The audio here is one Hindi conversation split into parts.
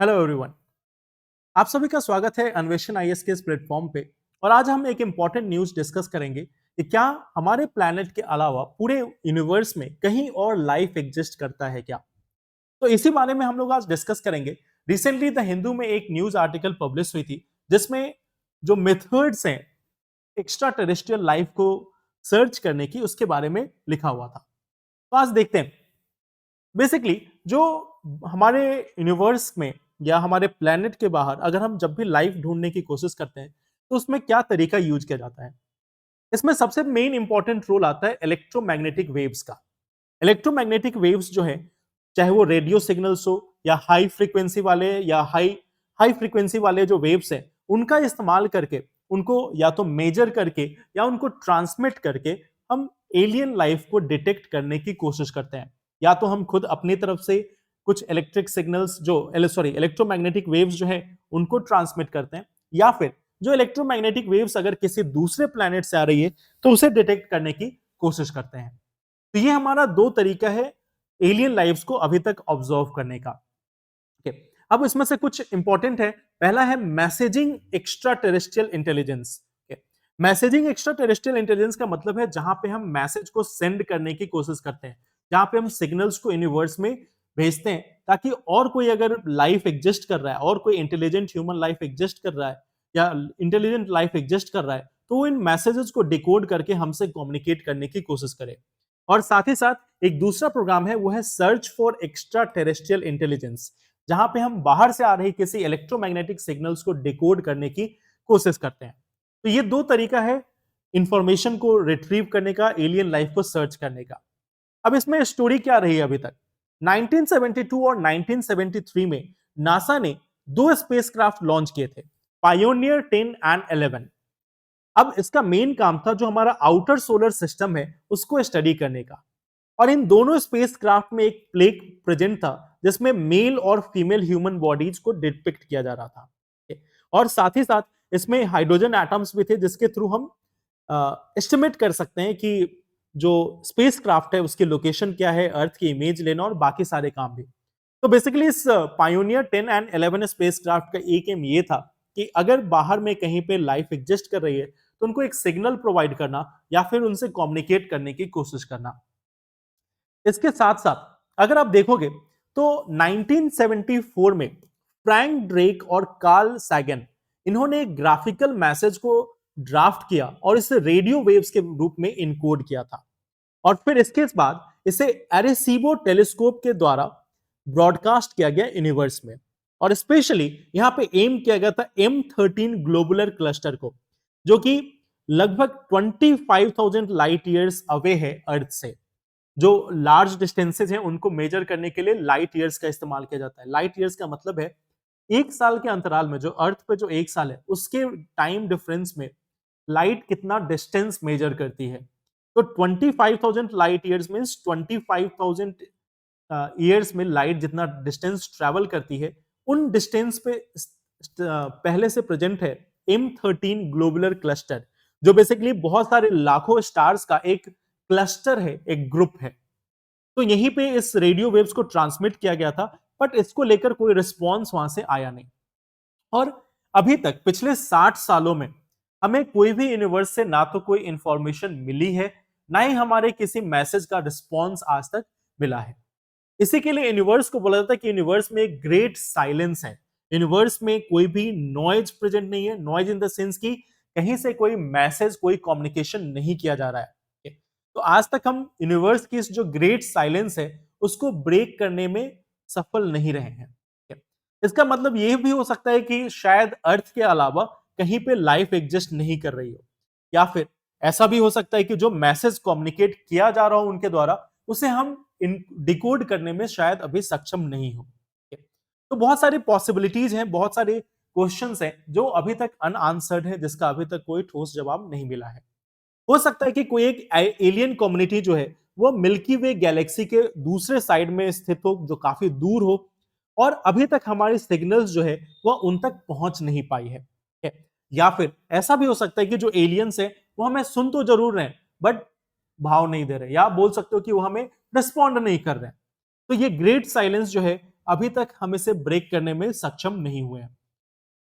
Hello everyone. आप सभी का स्वागत है अन्वेषण आईएएस के इस प्लेटफॉर्म पे। और आज हम एक इंपॉर्टेंट न्यूज डिस्कस करेंगे कि क्या हमारे प्लैनेट के अलावा पूरे यूनिवर्स में कहीं और लाइफ एग्जिस्ट करता है क्या। तो इसी बारे में हम लोग आज डिस्कस करेंगे। रिसेंटली द हिंदू में एक न्यूज आर्टिकल पब्लिश हुई थी जिसमें जो मेथड्स हैं एक्स्ट्रा टेरेस्ट्रियल लाइफ को सर्च करने की उसके बारे में लिखा हुआ था। तो आज देखते हैं बेसिकली जो हमारे यूनिवर्स में या हमारे प्लेनेट के बाहर अगर हम जब भी लाइफ ढूंढने की कोशिश करते हैं तो उसमें क्या तरीका यूज किया जाता है। इसमें सबसे मेन इंपॉर्टेंट रोल आता है इलेक्ट्रोमैग्नेटिक वेव्स का। इलेक्ट्रोमैग्नेटिक वेव्स जो है चाहे वो रेडियो सिग्नल्स हो या हाई फ्रीक्वेंसी वाले या हाई हाई फ्रीक्वेंसी वाले जो वेव्स हैं उनका इस्तेमाल करके उनको या तो मेजर करके या उनको ट्रांसमिट करके हम एलियन लाइफ को डिटेक्ट करने की कोशिश करते हैं। या तो हम खुद अपनी तरफ से कुछ इलेक्ट्रिक सिग्नल्स जो इलेक्ट्रोमैग्नेटिक वेव्स जो है उनको ट्रांसमिट करते हैं, या फिर जो इलेक्ट्रोमैग्नेटिक वेव्स अगर किसी दूसरे प्लैनेट से आ रही है तो उसे डिटेक्ट करने की कोशिश करते हैं। तो ये हमारा दो तरीका है एलियन लाइफ्स को अभी तक ऑब्जर्व करने का। ठीक है, अब इसमें से कुछ इंपॉर्टेंट है। पहला है messaging extra terrestrial intelligence. Messaging extra terrestrial intelligence का मतलब है जहां पे हम मैसेज को सेंड करने की कोशिश करते हैं, जहां पे हम सिग्नल्स को यूनिवर्स में भेजते हैं ताकि और कोई अगर लाइफ एग्जिस्ट कर रहा है और कोई इंटेलिजेंट ह्यूमन लाइफ एग्जिस्ट कर रहा है या इंटेलिजेंट लाइफ एग्जिस्ट कर रहा है तो वो इन मैसेजेस को डिकोड करके हमसे कम्युनिकेट करने की कोशिश करे। और साथ ही साथ एक दूसरा प्रोग्राम है वो है search for extra terrestrial intelligence, जहां पे हम बाहर से आ रही किसी इलेक्ट्रोमैग्नेटिक सिग्नल्स को डिकोड करने की कोशिश करते हैं। तो ये दो तरीका है इंफॉर्मेशन को रिट्रीव करने का, एलियन लाइफ को सर्च करने का। अब इसमें स्टोरी क्या रही है अभी तक। 1972 और 1973 में नासा ने दो स्पेसक्राफ्ट लॉन्च किए थे, पायोनियर 10 एंड 11। अब इसका मेन काम था जो हमारा आउटर सोलर सिस्टम है उसको स्टडी करने का। और इन दोनों स्पेसक्राफ्ट में एक प्लेग प्रेजेंट था जिसमें मेल और फीमेल ह्यूमन बॉडीज को डिपिक्ट किया जा रहा था। और साथ ही साथ इसमें हाइड्रोजन एटम्स भी थे जिसके थ्रू हम एस्टिमेट कर सकते हैं कि जो स्पेसक्राफ्ट है उसकी लोकेशन क्या है, अर्थ की इमेज लेना और बाकी सारे काम भी। तो बेसिकली इस पायोनियर 10 एंड 11 स्पेसक्राफ्ट का एक एम ये था कि अगर बाहर में कहीं पे लाइफ एग्जिस्ट कर रही है तो उनको एक सिग्नल प्रोवाइड करना या फिर उनसे कम्युनिकेट करने की कोशिश करना। इसके साथ साथ अगर आप देखोगे तो 1974 में फ्रैंक ड्रेक और कार्ल सैगन इन्होंने एक ग्राफिकल मैसेज को ड्राफ्ट किया और इसे रेडियो वेव्स के रूप में इनकोड किया था। और फिर इसके बाद इसे एरेसीबो टेलीस्कोप के द्वारा ब्रॉडकास्ट किया गया यूनिवर्स में। और स्पेशली यहां पे एम किया गया था M13 ग्लोबुलर क्लस्टर को, जो कि लगभग 25,000 लाइट ईयर्स अवे है अर्थ से। जो लार्ज डिस्टेंसेज हैं उनको मेजर करने के लिए लाइट ईयर्स का इस्तेमाल किया जाता है। लाइट ईयर्स का मतलब है एक साल के अंतराल में जो अर्थ पे जो एक साल है उसके टाइम डिफरेंस में लाइट कितना डिस्टेंस मेजर करती है। तो 25,000 लाइट ईयर्स मींस 25,000 ईयर्स में लाइट जितना डिस्टेंस ट्रेवल करती है उन डिस्टेंस पे पहले से प्रेजेंट है M13 ग्लोबुलर क्लस्टर, जो बेसिकली बहुत सारे लाखों स्टार्स का एक क्लस्टर है, एक ग्रुप है। तो यहीं पे इस रेडियो वेव्स को ट्रांसमिट किया गया था, बट इसको लेकर कोई रिस्पॉन्स वहां से आया नहीं। और अभी तक पिछले 60 सालों में हमें कोई भी यूनिवर्स से ना तो कोई इंफॉर्मेशन मिली है, ना ही हमारे किसी मैसेज का रिस्पॉन्स आज तक मिला है। इसी के लिए यूनिवर्स को बोला जाता है कि यूनिवर्स में एक ग्रेट साइलेंस है। यूनिवर्स में कोई भी नॉइज प्रेजेंट नहीं है, नॉइज इन द सेंस कि कहीं से कोई मैसेज, कोई कम्युनिकेशन नहीं किया जा रहा है। तो आज तक हम यूनिवर्स की इस जो ग्रेट साइलेंस है उसको ब्रेक करने में सफल नहीं रहे हैं। इसका मतलब यह भी हो सकता है कि शायद अर्थ के अलावा कहीं पे लाइफ एग्जिस्ट नहीं कर रही हो, या फिर ऐसा भी हो सकता है कि जो मैसेज कम्युनिकेट किया जा रहा हो उनके द्वारा उसे हम डिकोड करने में शायद अभी सक्षम नहीं हो। तो बहुत सारी पॉसिबिलिटीज हैं, बहुत सारे क्वेश्चंस हैं जो अभी तक अनआंसर्ड है, जिसका अभी तक कोई ठोस जवाब नहीं मिला है। हो सकता है कि कोई एक एलियन कम्युनिटी जो है वो मिल्की वे गैलेक्सी के दूसरे साइड में स्थित हो, जो काफी दूर हो और अभी तक हमारी सिग्नल्स जो है वो उन तक पहुंच नहीं पाई है। या फिर ऐसा भी हो सकता है कि जो एलियंस है वो हमें सुन तो जरूर रहे हैं बट भाव नहीं दे रहे, या बोल सकते हो कि वो हमें रिस्पॉन्ड नहीं कर रहे हैं। तो ये ग्रेट साइलेंस जो है अभी तक हम इसे ब्रेक करने में सक्षम नहीं हुए हैं।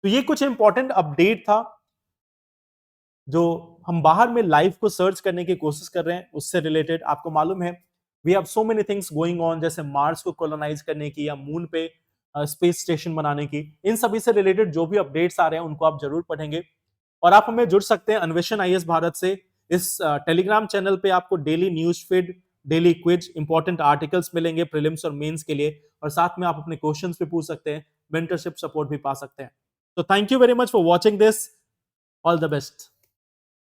तो ये कुछ इंपॉर्टेंट अपडेट था जो हम बाहर में लाइफ को सर्च करने की कोशिश कर रहे हैं उससे रिलेटेड। आपको मालूम है we have so many things going on, जैसे मार्स को कॉलोनाइज करने की या मून पे स्पेस स्टेशन बनाने की, इन सभी से रिलेटेड जो भी अपडेट्स आ रहे हैं उनको आप जरूर पढ़ेंगे। और आप हमें जुड़ सकते हैं अन्वेषण आईएएस भारत से। इस टेलीग्राम चैनल पे आपको daily news feed, daily quiz, important articles मिलेंगे प्रीलिम्स और मेंस के लिए, और साथ में आप अपने क्वेश्चंस भी पूछ सकते हैं, मेंटरशिप सपोर्ट भी पा सकते हैं। तो thank you very much for watching this. All the best.